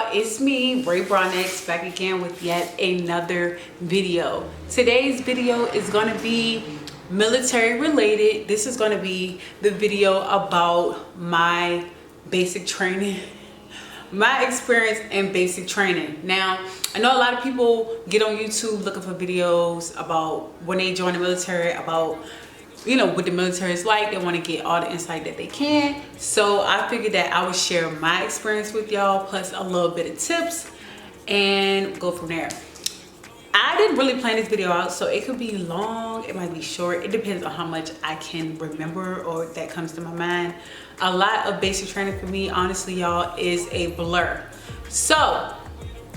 y'all, it's me, Broadnax, back again with yet another video. Today's video is going to be military related. This is going to be the video about my basic training, my experience in basic training. Now, I know a lot of people get on YouTube looking for videos about when they join the military, about what the military is like. They want to get all the insight that they can. So I figured that I would share my experience with y'all, plus a little bit of tips, and go from there. I didn't really plan this video out, so it could be long, it might be short. It depends on how much I can remember or that comes to my mind. A lot of basic training for me, honestly, y'all, is a blur. So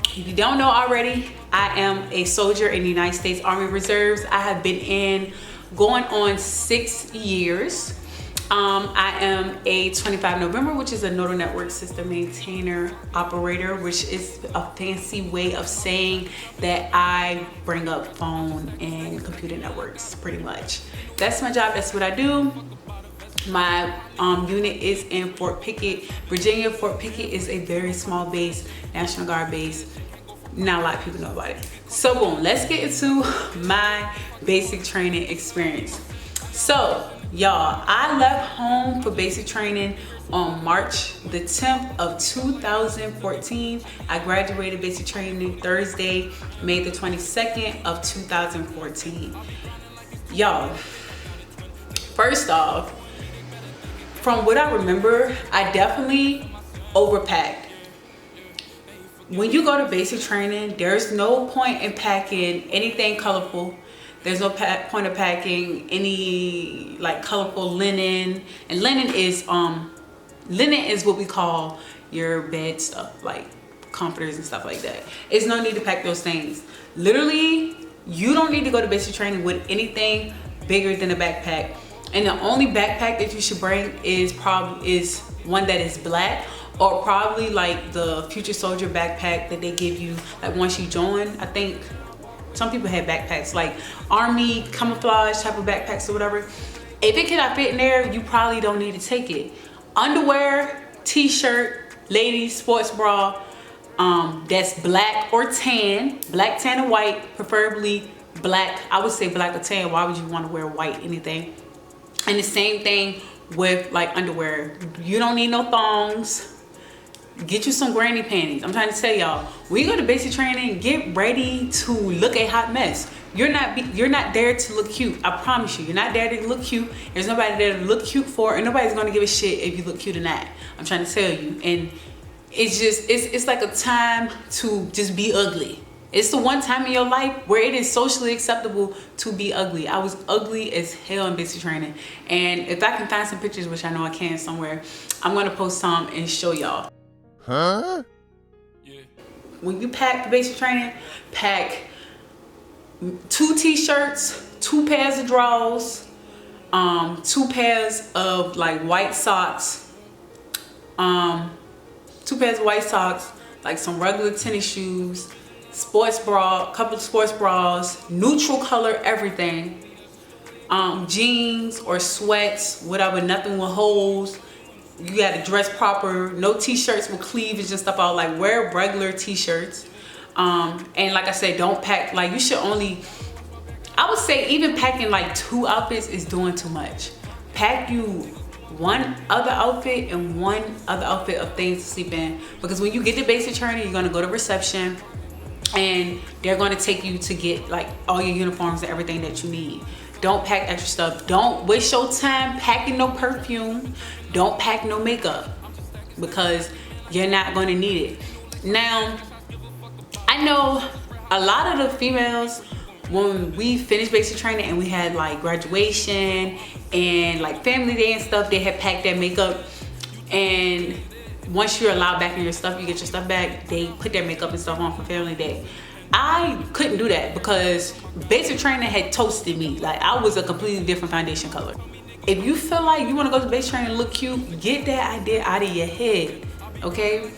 if you don't know already, I am a soldier in the United States Army Reserves. I have been in going on 6 years. I am a 25 November, which is a nodal network system maintainer operator, which is a fancy way of saying that I bring up phone and computer networks, pretty much. That's my job, that's what I do. My unit is in Fort Pickett, Virginia. Fort Pickett is a very small base, National Guard base. Not a lot of people know about it. So boom, let's get into my basic training experience. So y'all, I left home for basic training on March the 10th of 2014. I graduated basic training Thursday, May the 22nd of 2014. Y'all, first off, from what I remember, I definitely overpacked. When you go to basic training, there's no point in packing anything colorful. There's no point of packing any like colorful linen. And linen is what we call your bed stuff, like comforters and stuff like that. There's no need to pack those things. Literally, you don't need to go to basic training with anything bigger than a backpack. And the only backpack that you should bring is one that is black, or probably like the Future Soldier backpack that they give you like once you join. I think some people have backpacks like army camouflage type of backpacks or whatever. If it cannot fit in there, you probably don't need to take it. Underwear, t-shirt, ladies sports bra, that's black or tan, black, tan, and white, preferably black. I would say black or tan. Why would you want to wear white anything? And the same thing with like underwear. You don't need no thongs. Get you some granny panties. I'm trying to tell y'all, when you go to basic training, get ready to look a hot mess. You're not there to look cute. I promise you, you're not there to look cute. There's nobody there to look cute for, and nobody's gonna give a shit if you look cute or not. I'm trying to tell you. And it's just, it's like a time to just be ugly. It's the one time in your life where it is socially acceptable to be ugly. I was ugly as hell in basic training. And if I can find some pictures, which I know I can somewhere, I'm gonna post some and show y'all. Huh? Yeah. When you pack the basic training, pack 2 t-shirts, 2 pairs of drawers, 2 pairs of like white socks, 2 pairs of white socks, like some regular tennis shoes, sports bra, couple of sports bras, neutral color everything, jeans or sweats, whatever, nothing with holes. You gotta dress proper. No t-shirts with cleavage and stuff out. Like, wear regular t-shirts. And like I said, don't pack, like, you should only, I would say even packing like 2 outfits is doing too much. Pack you 1 other outfit and 1 other outfit of things to sleep in. Because when you get to basic training, you're gonna go to reception and they're gonna take you to get like all your uniforms and everything that you need. Don't pack extra stuff. Don't waste your time packing no perfume. Don't pack no makeup because you're not going to need it. Now, I know a lot of the females, when we finished basic training and we had like graduation and like family day and stuff, they had packed their makeup. And once you're allowed back in your stuff, you get your stuff back, they put their makeup and stuff on for family day. I couldn't do that because basic training had toasted me. Like, I was a completely different foundation color. If you feel like you want to go to basic training and look cute, get that idea out of your head, okay?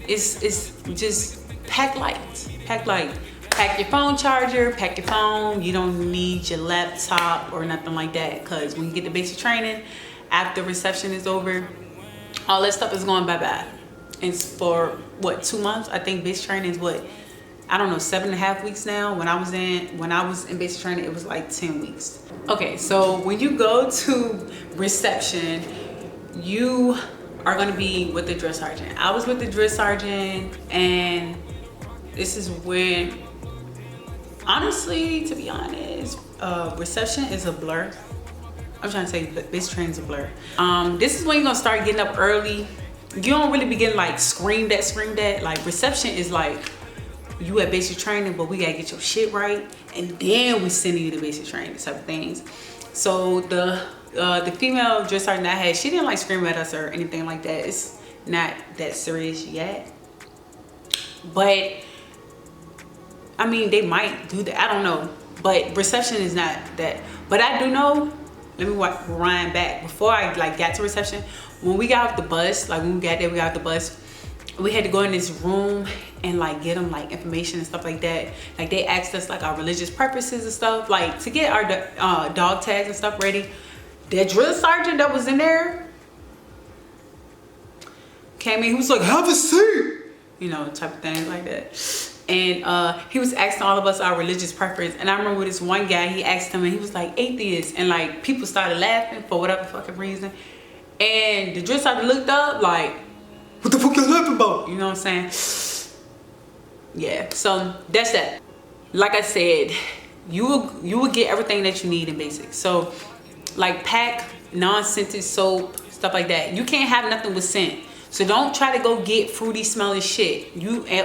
It's just pack light, pack light. Pack your phone charger, pack your phone. You don't need your laptop or nothing like that, because when you get to basic training, after reception is over, all that stuff is going bye-bye. And for what, 2 months? I think basic training is what, I don't know, 7.5 weeks now. When I was in basic training, it was like 10 weeks. Okay, so when you go to reception, you are gonna be with the drill sergeant. I was with the drill sergeant, and this is when, honestly, to be honest, reception is a blur. I'm trying to say basic training is a blur. This is when you're gonna start getting up early. You don't really be getting like screamed at. Like reception is like, you at basic training, but we gotta get your shit right, and then we send you to basic training type of things. So the female drill sergeant I had, she didn't like scream at us or anything like that. It's not that serious yet, but I mean, they might do that, I don't know. But reception is not that. But I do know, let me rewind back before I like got to reception. When we got off the bus, like when we got there, we got off the bus, we had to go in this room and like get them like information and stuff like that. Like they asked us like our religious purposes and stuff, like to get our dog tags and stuff ready. That drill sergeant that was in there came in, he was like, have a seat, you know, type of thing like that. And he was asking all of us our religious preference. And I remember this one guy, he asked him, and he was like, atheist. And like people started laughing for whatever fucking reason. And the drill sergeant looked up like, what the fuck you laughing about? You know what I'm saying? Yeah, so that's that. Like I said, you will get everything that you need in basic. So like pack non-scented soap, stuff like that. You can't have nothing with scent. So don't try to go get fruity smelling shit,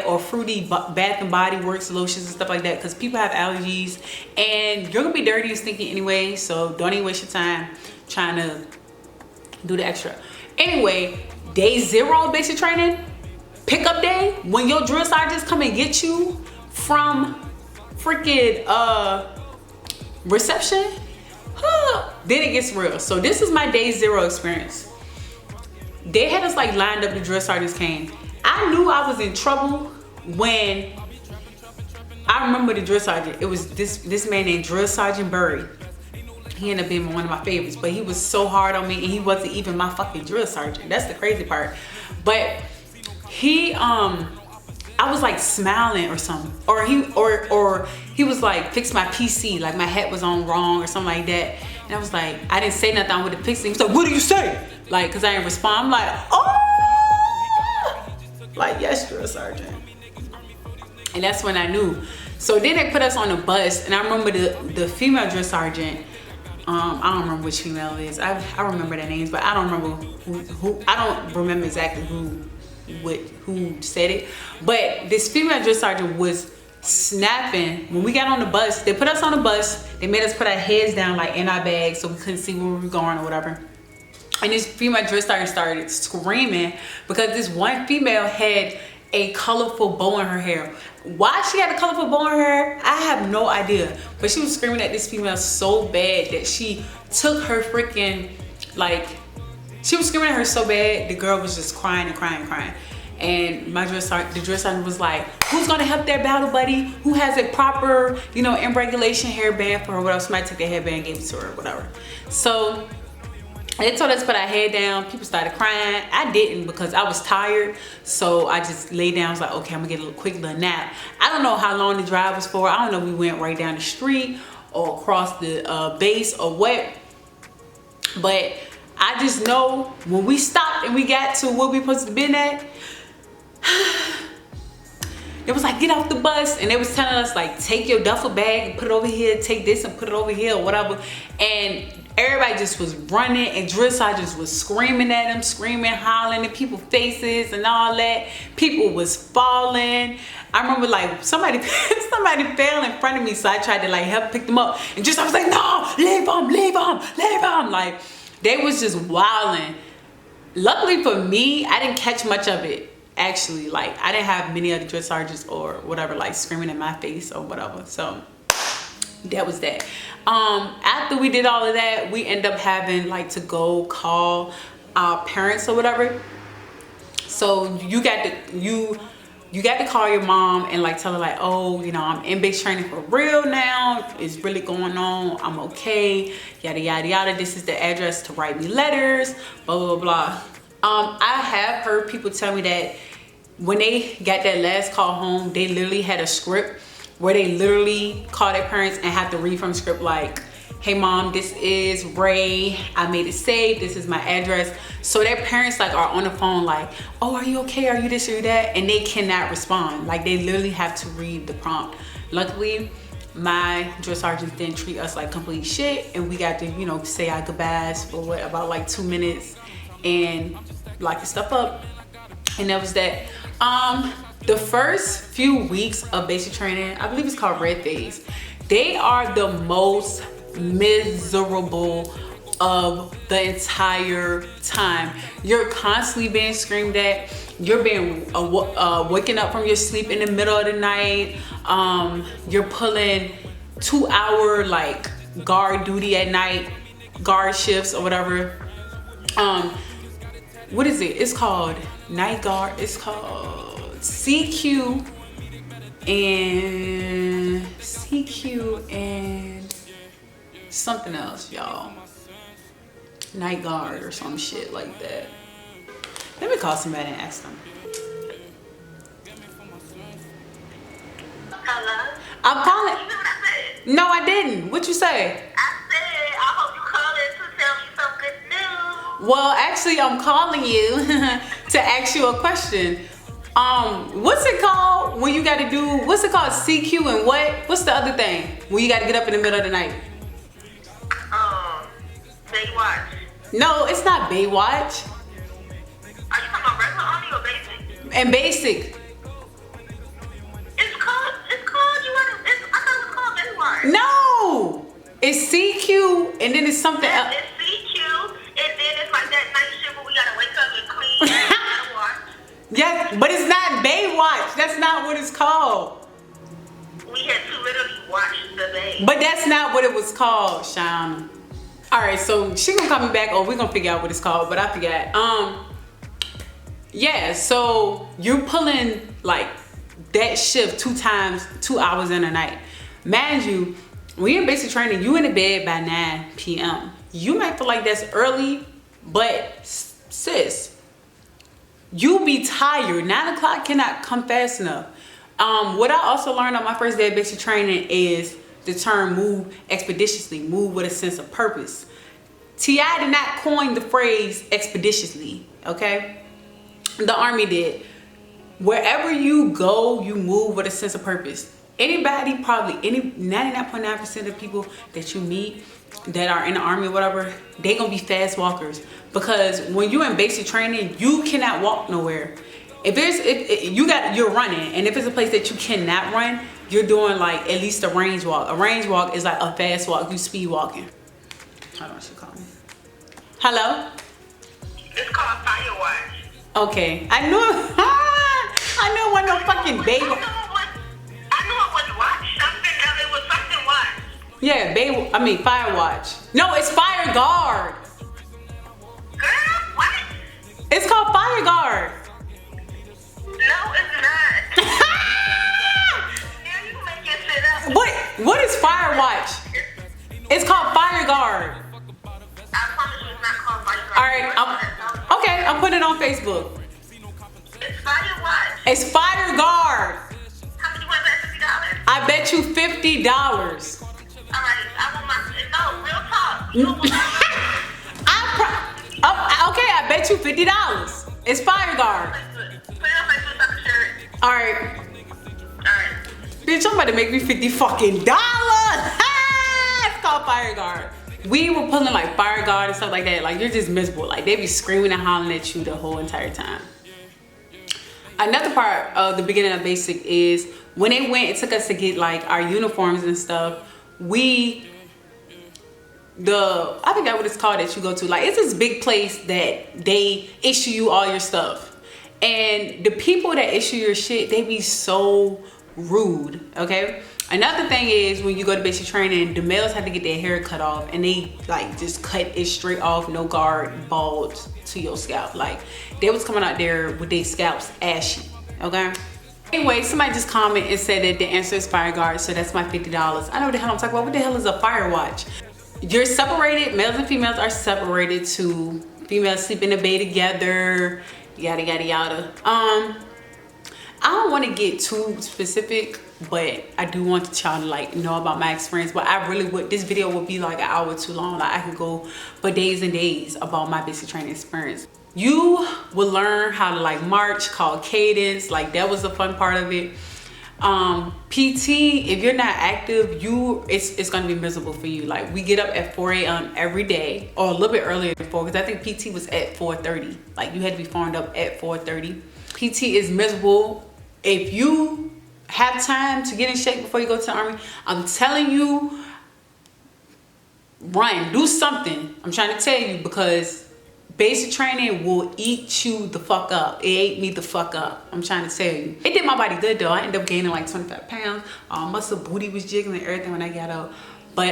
or fruity Bath and Body Works lotions and stuff like that, because people have allergies and you're gonna be dirty and stinky anyway. So don't even waste your time trying to do the extra. Anyway, day 0 of basic training, pickup day, when your drill sergeants come and get you from freaking reception, then it gets real. So this is my day 0 experience. They had us like lined up, the drill sergeants came. I knew I was in trouble when I remember the drill sergeant. It was this man named Drill Sergeant Burry. He ended up being one of my favorites, but he was so hard on me, and he wasn't even my fucking drill sergeant. That's the crazy part. But he I was like smiling or something, or he was like, fix my PC, like my hat was on wrong or something like that. And I was like, I didn't say nothing, I would have fixed it. He was like, what do you say? Like, cause I didn't respond. I'm like, oh, like, yes, drill sergeant. And that's when I knew. So then they put us on a bus, and I remember the female drill sergeant, I don't remember which female it is. I remember their names, but I don't remember who I don't remember exactly who said it. But this female drill sergeant was snapping when we got on the bus. They put us on the bus. They made us put our heads down like in our bags so we couldn't see where we were going or whatever. And this female drill sergeant started screaming because this one female had a colorful bow in her hair. Why she had a colorful bow in her hair, I have no idea. But she was screaming at this female so bad that she took her freaking, like, she was screaming at her so bad, the girl was just crying and crying and crying. And the drill sergeant was like, who's gonna help their battle buddy? Who has a proper, you know, in regulation hairband for her? What else? Somebody took their hairband and gave it to her or whatever. So they told us to put our head down. People started crying. I didn't because I was tired. So I just laid down. I was like, okay, I'm gonna get a quick little nap. I don't know how long the drive was for. I don't know if we went right down the street or across the base or what. But I just know when we stopped and we got to where we supposed to be at, it was like, get off the bus. And they was telling us like, take your duffel bag and put it over here, take this and put it over here or whatever. And everybody just was running, and drill sergeants was screaming at them, screaming, hollering in people's faces and all that. People was falling. I remember like somebody fell in front of me, so I tried to like help pick them up. And just I was like, no, leave them, leave them, leave them. Like they was just wilding. Luckily for me, I didn't catch much of it. Actually, like I didn't have many of the drill sergeants or whatever like screaming in my face or whatever. So that was that. After we did all of that, we end up having like to go call our parents or whatever. So you got to call your mom and like tell her like, oh, you know, I'm in base training for real now. It's really going on. I'm okay. Yada yada yada. This is the address to write me letters. Blah blah blah. I have heard people tell me that when they got that last call home, they literally had a script where they literally call their parents and have to read from the script like, hey mom, this is Ray, I made it safe, this is my address. So their parents like are on the phone like, oh, are you okay, are you this or that? And they cannot respond. Like they literally have to read the prompt. Luckily, my drill sergeants didn't treat us like complete shit, and we got to, you know, say our goodbyes for what, about like 2 minutes and lock the stuff up. And that was that. The first few weeks of basic training, I believe it's called red phase, they are the most miserable of the entire time. You're constantly being screamed at. You're being waking up from your sleep in the middle of the night. You're pulling 2-hour like guard duty at night, guard shifts or whatever. What is it? It's called night guard. It's called CQ and something else, y'all. Night guard or some shit like that. Let me call somebody and ask them. Hello? I'm calling. You know what I said? No, I didn't. What you say? I said, I hope you call in to tell me some good news. Well, actually, I'm calling you to ask you a question. What's it called when you got to do, what's it called, CQ and what? What's the other thing when you got to get up in the middle of the night? Baywatch. No, it's not Baywatch. Are you talking about regular Army or basic? And basic. It's called, I thought it was called Baywatch. No, it's CQ and then it's something else. It's CQ, and then it's like that night shift where we gotta wake up and clean and watch. Yes, but it's not Baywatch. That's not what it's called. We had to literally watch the Bay. But that's not what it was called, Shauna. All right, so she gonna call me back, or we're gonna figure out what it's called, but I forgot. Yeah, so you're pulling like that shift 2 times, 2 hours in a night. Mind you, when you're in basic training, you in the bed by 9 p.m. You might feel like that's early, but sis, you be tired. 9 o'clock cannot come fast enough. What I also learned on my first day of basic training is the term move expeditiously, move with a sense of purpose. T.I. did not coin the phrase expeditiously, okay? The Army did. Wherever you go, you move with a sense of purpose. Anybody, probably 99.9% of people that you meet that are in the Army or whatever, they gonna be fast walkers. Because when you're in basic training, you cannot walk nowhere. You're running, and if it's a place that you cannot run, you're doing like at least a range walk. A range walk is like a fast walk. You speed walking. Hold on, she called me. Hello? It's called Firewatch. Okay, I knew it wasn't no fucking baby. I knew it was watch. It was something watch. Yeah, Firewatch. No, it's Fire Guard. Girl, what? It's called Fire Guard. No, it's not. Now you can make your shit up. What is Firewatch? It's called Fire Guard. I promise you it's not called Fire Guard. All right, okay, I'm putting it on Facebook. It's Firewatch. It's Fire Guard. How much you want that, $50? I bet you $50. Alright, I want my, no, real talk. You don't want Okay, I bet you $50. It's Fire Guard. Put it on Facebook so I can share it. All right. Alright. Bitch, I'm about to make me $50 fucking dollars. It's called Fire Guard. We were pulling like Fire Guard and stuff like that. Like, you're just miserable. Like, they be screaming and hollering at you the whole entire time. Another part of the beginning of basic is when they went, it took us to get like our uniforms and stuff. I forgot what it's called that you go to. Like, it's this big place that they issue you all your stuff. And the people that issue your shit, they be so rude, okay? Another thing is when you go to basic training, the males have to get their hair cut off, and they like just cut it straight off, no guard, bald to your scalp. Like, they was coming out there with their scalps ashy, okay? Anyway, somebody just commented and said that the answer is Fire Guard, so that's my $50. I know what the hell I'm talking about. What the hell is a Fire Watch? You're separated, males and females are separated to females sleep in the bed together, yada yada yada. I don't want to get too specific, but I do want y'all to like know about my experience. But I really would, this video would be like an hour too long. Like I could go for days and days about my basic training experience. You will learn how to like march, called cadence. Like that was the fun part of it. PT, if you're not active, it's gonna be miserable for you. Like we get up at 4 a.m. every day, or a little bit earlier than 4, because I think PT was at 4:30. Like you had to be formed up at 4:30. PT is miserable. If you have time to get in shape before you go to the army, I'm telling you, run, do something. I'm trying to tell you, because basic training will eat you the fuck up. It ate me the fuck up. I'm trying to tell you. It did my body good though. I ended up gaining like 25 pounds. Muscle booty was jiggling and everything when I got out. But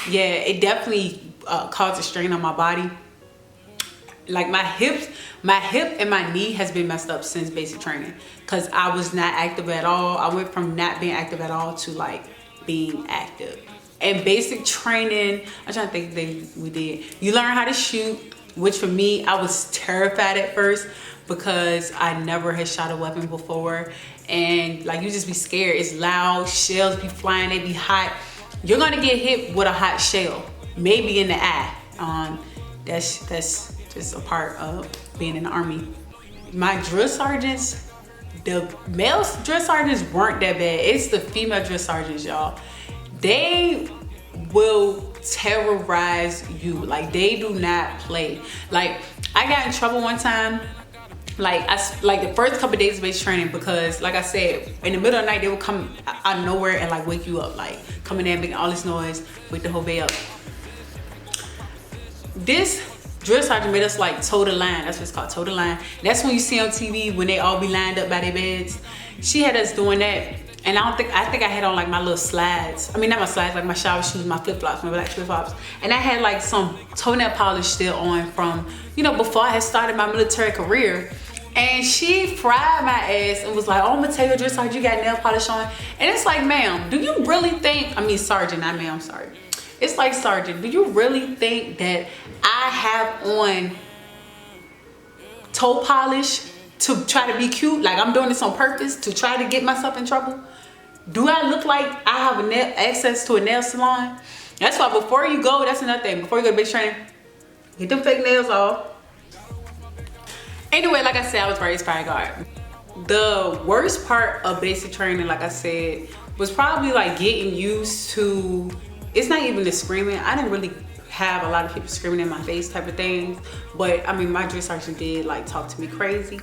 yeah, it definitely caused a strain on my body. Like my hip and my knee has been messed up since basic training, because I was not active at all. I went from not being active at all to like being active. And basic training, I'm trying to think things we did. You learn how to shoot, which for me, I was terrified at first because I never had shot a weapon before. And like you just be scared. It's loud, shells be flying, they be hot. You're gonna get hit with a hot shell, maybe in the eye. That's just a part of being in the army. My drill sergeants, the male drill sergeants weren't that bad. It's the female drill sergeants, y'all. They will terrorize you. Like they do not play. Like I got in trouble one time. Like the first couple of days of basic training, because like I said, in the middle of the night they would come out of nowhere and like wake you up, like coming in making all this noise, wake the whole bay up. This drill sergeant made us like toe the line. That's what it's called, toe the line. That's when you see on TV when they all be lined up by their beds. She had us doing that. And I think I had on like my little slides. I mean, not my slides, like my shower shoes, my flip-flops, my black flip-flops. And I had like some toenail polish still on from, you know, before I had started my military career. And she fried my ass and was like, oh, I'm gonna tell you, drill sergeant, you got nail polish on. And it's like, ma'am, do you really think, I mean, sergeant, not ma'am, sorry. It's like, sergeant, do you really think that I have on toe polish to try to be cute? Like I'm doing this on purpose to try to get myself in trouble? Do I look like I have access to a nail salon? That's why before you go, that's another thing. Before you go to basic training, get them fake nails off. Anyway, like I said, I was raised by a guard. The worst part of basic training, like I said, was probably like getting used to, it's not even the screaming. I didn't really have a lot of people screaming in my face type of things. But I mean, my drill sergeant did like talk to me crazy.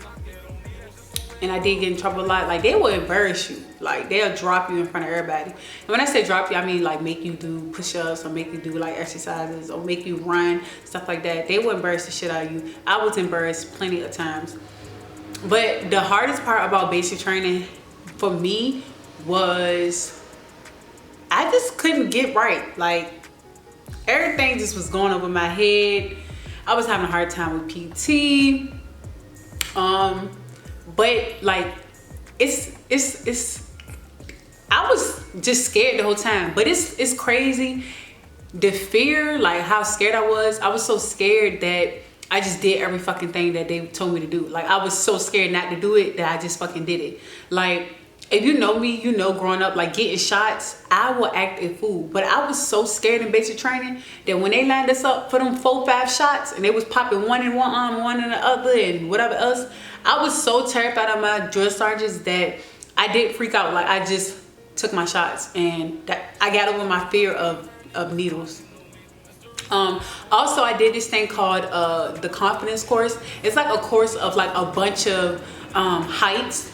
And I did get in trouble a lot. Like they will embarrass you. Like they'll drop you in front of everybody. And when I say drop you, I mean like make you do push-ups or make you do like exercises or make you run, stuff like that. They will embarrass the shit out of you. I was embarrassed plenty of times. But the hardest part about basic training for me was I just couldn't get right. Like everything just was going over my head. I was having a hard time with PT. But like I was just scared the whole time. But it's crazy, the fear, like how scared I was so scared that I just did every fucking thing that they told me to do. Like I was so scared not to do it that I just fucking did it. Like if you know me, you know growing up, like getting shots, I will act a fool. But I was so scared in basic training that when they lined us up for them 4-5 shots and they was popping one in one arm, one in the other, and whatever else, I was so terrified of my drill sergeants that I did freak out. Like I just took my shots, and that I got over my fear of needles. Also, I did this thing called the confidence course. It's like a course of like a bunch of heights,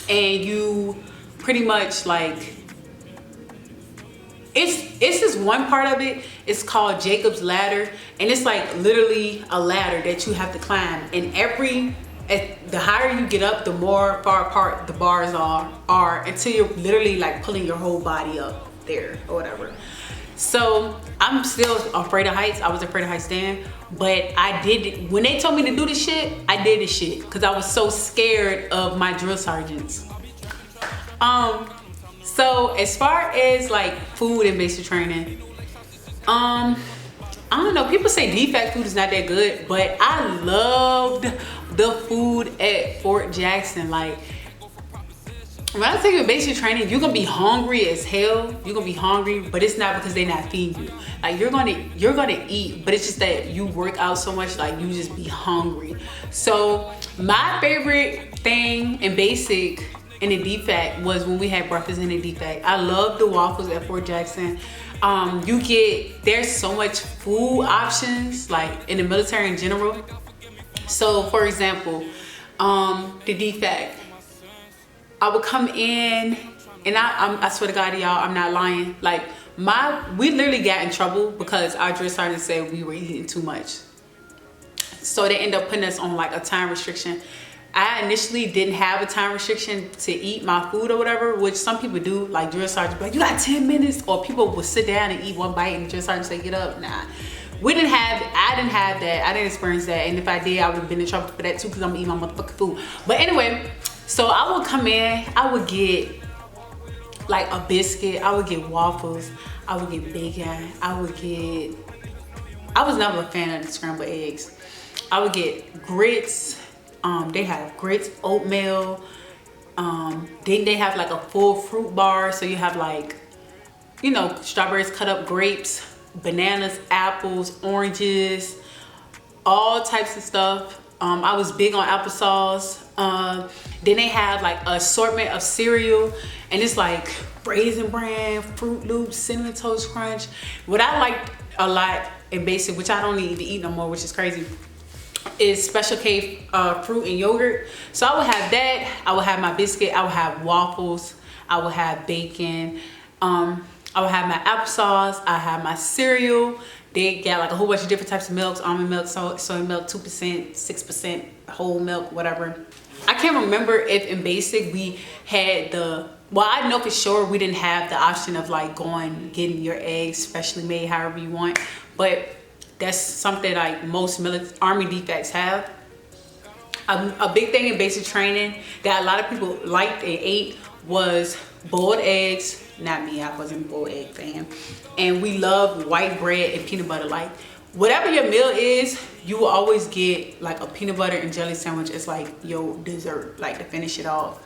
and you pretty much like it's just one part of it. It's called Jacob's Ladder, and it's like literally a ladder that you have to climb. And the higher you get up, the more far apart the bars are until you're literally like pulling your whole body up there or whatever. So I'm still afraid of heights. I was afraid of heights then, but I did it. When they told me to do this shit, I did this shit because I was so scared of my drill sergeants. So as far as like food and basic training, I don't know, people say defect food is not that good, but I loved the food at Fort Jackson. Like, when I take you basic training, you're gonna be hungry as hell. You're gonna be hungry, but it's not because they're not feeding you. Like, you're gonna eat, but it's just that you work out so much, like you just be hungry. So my favorite thing in basic in the defect was when we had breakfast in the defect. I love the waffles at Fort Jackson. There's so much food options, like in the military in general. So for example, the defect, I would come in and I swear to God, y'all, I'm not lying. Like we literally got in trouble because our drill sergeant said we were eating too much. So they end up putting us on like a time restriction. I initially didn't have a time restriction to eat my food or whatever, which some people do. Like drill sergeant be like, you got 10 minutes, or people will sit down and eat one bite and the drill sergeant say, get up. Nah, I didn't have that. I didn't experience that. And if I did, I would have been in trouble for that too, because I'm gonna eat my motherfucking food. But anyway, so I would come in, I would get like a biscuit, I would get waffles, I would get bacon, I was never a fan of the scrambled eggs. I would get grits. They have grits, oatmeal. Then they have like a full fruit bar. So you have like, you know, strawberries, cut up grapes, bananas, apples, oranges, all types of stuff. I was big on applesauce. Then they have like an assortment of cereal, and it's like Raisin Bran, Fruit Loops, Cinnamon Toast Crunch. What I liked a lot in basic, which I don't need to eat no more, which is crazy, is Special K fruit and yogurt. So I would have that. I would have my biscuit. I would have waffles. I would have bacon. I would have my applesauce. I have my cereal. They got like a whole bunch of different types of milks: almond milk, soy milk, 2%, 6% whole milk, whatever. I can't remember if in basic we had well, I know for sure we didn't have the option of like getting your eggs specially made however you want, but that's something like most army defects have. A big thing in basic training that a lot of people liked and ate was boiled eggs. Not me, I wasn't a boiled egg fan. And we love white bread and peanut butter. Like whatever your meal is, you will always get like a peanut butter and jelly sandwich as like your dessert, like to finish it off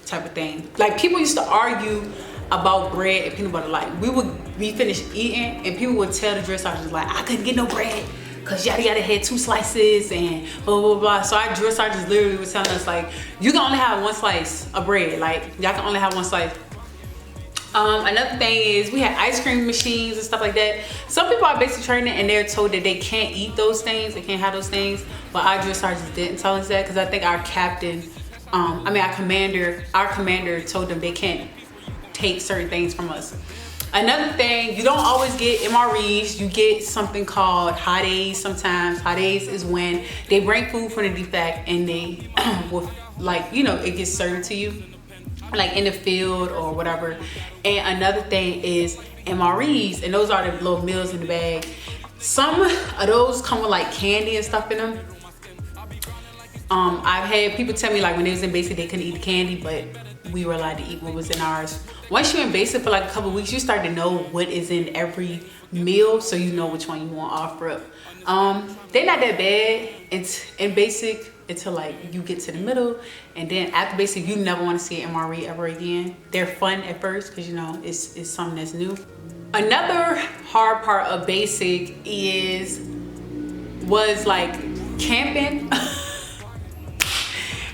type of thing. Like people used to argue about bread and peanut butter. Like we finished eating and people would tell the drill sergeants like, I couldn't get no bread because yada yada had 2 slices and blah blah blah. So our drill sergeants literally was telling us like, you can only have 1 slice of bread. Like y'all can only have 1 slice. Another thing is we had ice cream machines and stuff like that. Some people are basic training and they're told that they can't eat those things, they can't have those things, but our drill sergeants didn't tell us that, because I think our captain, our commander told them they can't take certain things from us. Another thing, you don't always get MREs, you get something called hot days sometimes. Hot days is when they bring food from the defect and they will, like, you know, it gets served to you like in the field or whatever. And another thing is MREs, and those are the little meals in the bag. Some of those come with like candy and stuff in them. I've had people tell me like when they was in basic they couldn't eat the candy, but we were allowed to eat what was in ours. Once you're in basic for like a couple weeks, you start to know what is in every meal, so you know which one you want to offer up. They're not that bad. It's in basic until like you get to the middle, and then after basic you never want to see an MRE ever again. They're fun at first because you know it's something that's new. Another hard part of basic was like camping.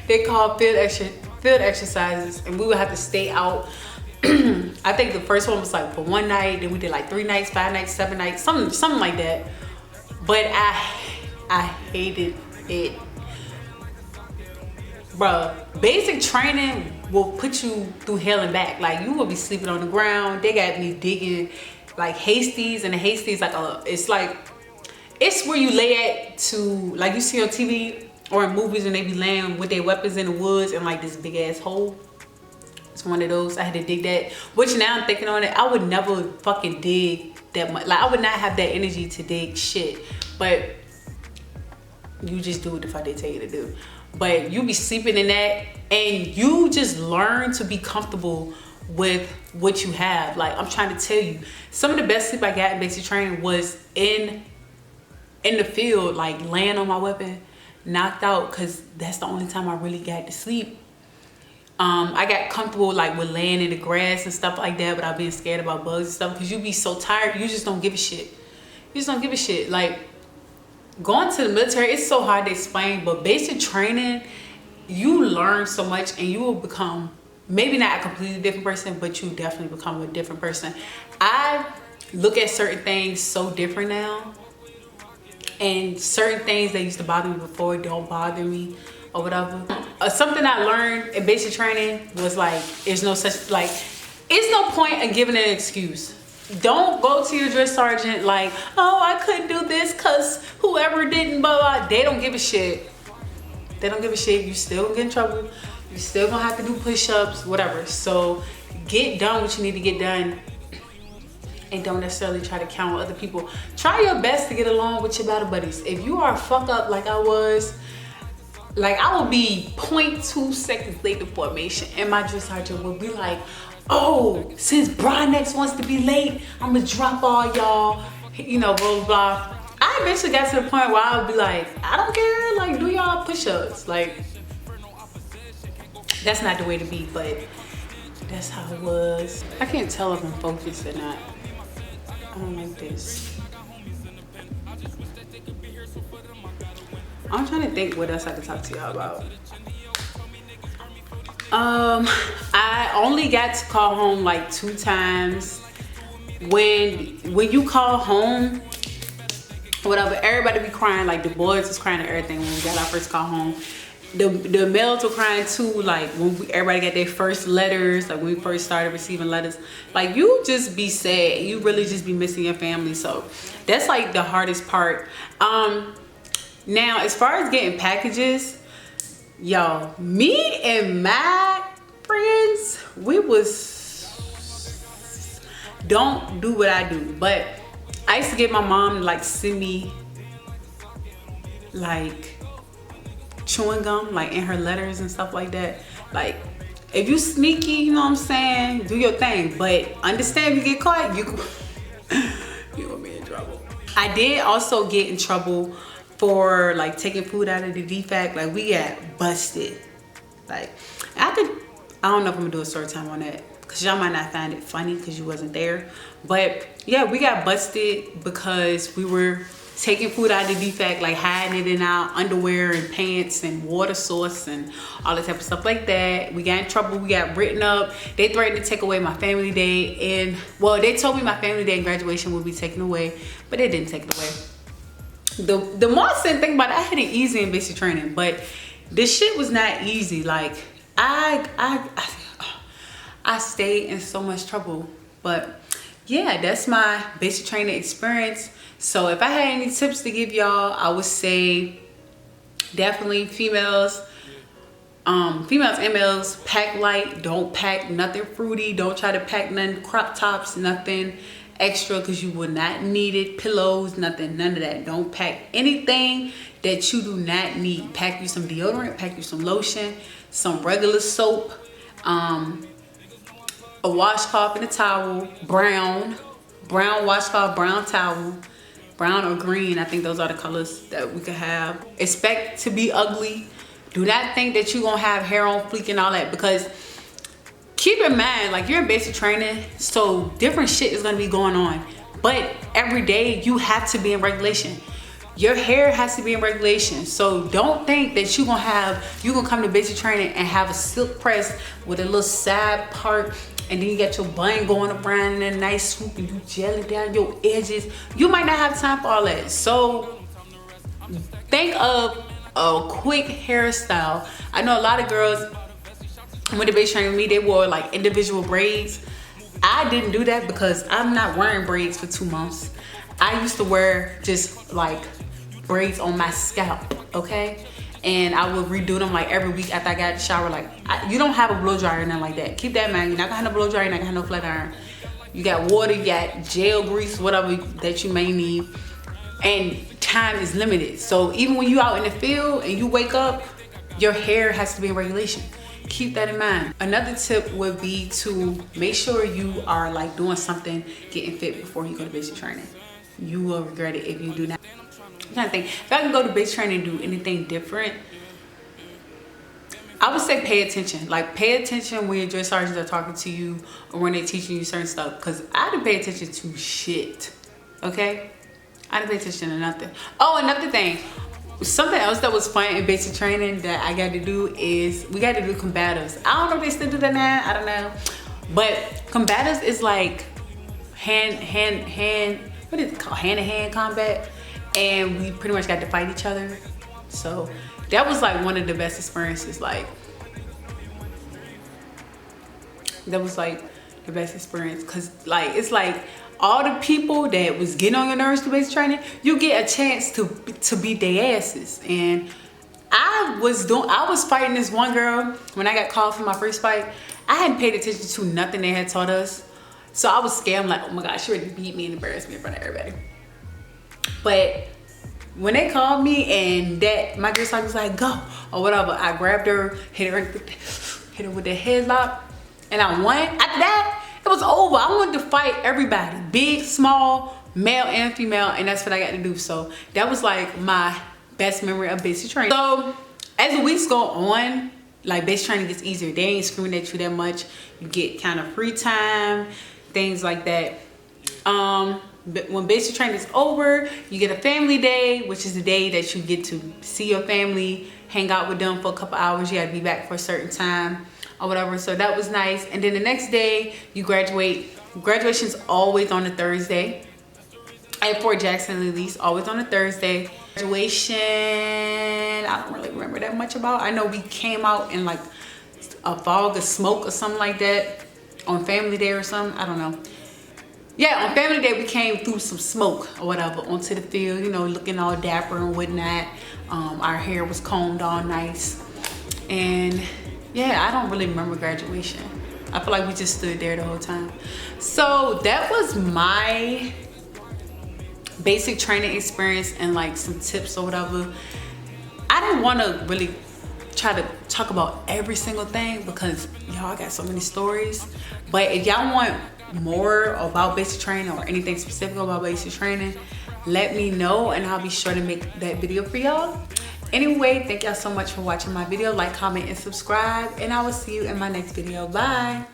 They call field exercises, and we would have to stay out. I think the first one was like for 1 night, then we did like 3 nights, 5 nights, 7 nights, something like that. But I hated it. Bruh, basic training will put you through hell and back. Like you will be sleeping on the ground. They got me digging like hasties, and the hasties it's where you lay at to, like you see on TV or in movies when they be laying with their weapons in the woods and like this big ass hole. It's one of those. I had to dig that, which now I'm thinking on it, I would never fucking dig that much. Like I would not have that energy to dig shit, but you just do what the fuck they tell you to do. But you be sleeping in that, and you just learn to be comfortable with what you have. Like I'm trying to tell you, some of the best sleep I got in basic training was in in the field, like laying on my weapon, knocked out, because that's the only time I really got to sleep. I got comfortable like with laying in the grass and stuff like that, without being scared about bugs and stuff, because you be so tired, you just don't give a shit. You just don't give a shit. Like, going to the military, it's so hard to explain, but basic training, you learn so much, and you will become, maybe not a completely different person, but you definitely become a different person. I look at certain things so different now, and certain things that used to bother me before don't bother me or whatever. Something I learned in basic training was like, there's no such, like, it's no point in giving an excuse. Don't go to your drill sergeant like, oh, I couldn't do this because whoever didn't, blah, blah. They don't give a shit. They don't give a shit. You still gonna get in trouble. You still gonna have to do push-ups, whatever. So get done what you need to get done, and don't necessarily try to count other people. Try your best to get along with your battle buddies. If you are a fuck up like I was, like I will be 0.2 seconds late to formation, and my drill sergeant will be like, oh, since Broadnax wants to be late, I'm gonna drop all y'all, you know, blah, blah, blah. I eventually got to the point where I would be like, I don't care, like, do y'all push-ups. Like, that's not the way to be, but that's how it was. I can't tell if I'm focused or not. I don't like this. I'm trying to think what else I can talk to y'all about. I only got to call home like 2 times. When you call home, whatever, everybody be crying. Like the boys was crying and everything when we got our first call home. The males were crying too, like when everybody got their first letters, like when we first started receiving letters. Like, you just be sad, you really just be missing your family. So that's like the hardest part. Now as far as getting packages, y'all, me and my friends, we was, don't do what I do, but I used to get my mom to like send me like chewing gum, like in her letters and stuff like that. Like, if you sneaky, you know what I'm saying, do your thing, but understand, if you get caught, you're gonna be in trouble. I did also get in trouble for like taking food out of the DFAC. Like, we got busted. Like, I don't know if I'm gonna do a story time on that, because y'all might not find it funny because you wasn't there, but yeah, we got busted because we were taking food out of the DFAC, like hiding it in our underwear and pants and water source and all that type of stuff like that. We got in trouble, we got written up. They threatened to take away my family day, and well, they told me my family day and graduation would be taken away, but they didn't take it away. The more sad thing about it, I had it easy in basic training, but this shit was not easy. Like, I stayed in so much trouble. But yeah, that's my basic training experience. So if I had any tips to give y'all, I would say definitely females and males, pack light. Don't pack nothing fruity. Don't try to pack nothing crop tops, nothing extra, because you will not need it. Pillows, nothing, none of that. Don't pack anything that you do not need. Pack you some deodorant, pack you some lotion, some regular soap, a washcloth and a towel, brown washcloth, brown towel, brown or green. I think those are the colors that we could have. Expect to be ugly. Do not think that you're gonna have hair on fleek and all that, because keep in mind, like, you're in basic training, so different shit is gonna be going on, but every day you have to be in regulation. Your hair has to be in regulation. So don't think that you're gonna come to basic training and have a silk press with a little side part, and then you got your bun going around in a nice swoop, and you gel it down your edges. You might not have time for all that. So think of a quick hairstyle. I know a lot of girls, when the basic training with me, they wore like individual braids. I didn't do that because I'm not wearing braids for 2 months. I used to wear just like braids on my scalp, okay? And I would redo them like every week after I got in the shower. Like, you don't have a blow dryer or nothing like that. Keep that in mind. You're not gonna have no blow dryer, you're not gonna have no flat iron. You got water, you got gel grease, whatever that you may need. And time is limited. So even when you out in the field and you wake up, your hair has to be in regulation. Keep that in mind. Another tip would be to make sure you are like doing something, getting fit before you go to basic training. You will regret it if you do not. I'm trying to think. If I can go to basic training and do anything different, I would say pay attention. Like, pay attention when your drill sergeants are talking to you or when they're teaching you certain stuff. Because I didn't pay attention to shit. Okay? I didn't pay attention to nothing. Oh, another thing. Something else that was fun in basic training that I got to do is we got to do combatives. I don't know if they still do that now. I don't know. But combatives is like what is it called? Hand-to-hand combat. And we pretty much got to fight each other. So that was like one of the best experiences. Like, that was like the best experience. Cause like, it's like all the people that was getting on your nerves to basic training, you get a chance to beat their asses. And I was fighting this one girl when I got called for my first fight. I hadn't paid attention to nothing they had taught us. So I was scared. I'm like, oh my gosh, she already beat me and embarrassed me in front of everybody. But when they called me and that my drill sergeant was like, go or whatever, I grabbed her, hit her with the headlock, and I won. After that, it was over. I wanted to fight everybody, big, small, male and female, and that's what I got to do. So that was like my best memory of basic training. So as the weeks go on, like, basic training gets easier. They ain't screaming at you that much. You get kind of free time, things like that. But when basic training is over, you get a family day, which is the day that you get to see your family, hang out with them for a couple hours. You got to be back for a certain time or whatever. So that was nice. And then the next day you graduate. Graduation's always on a Thursday at Fort Jackson, at least, always on a Thursday. Graduation, I don't really remember that much about. I know we came out in like a fog of smoke or something like that on family day or something. I don't know. Yeah, on family day we came through some smoke or whatever onto the field, you know, looking all dapper and whatnot. Our hair was combed all nice. And yeah, I don't really remember graduation. I feel like we just stood there the whole time. So that was my basic training experience and like some tips or whatever. I didn't want to really try to talk about every single thing because y'all got so many stories. But if y'all want more about basic training or anything specific about basic training, let me know and I'll be sure to make that video for y'all. Anyway, thank y'all so much for watching my video. Like, comment, and subscribe, and I will see you in my next video. Bye.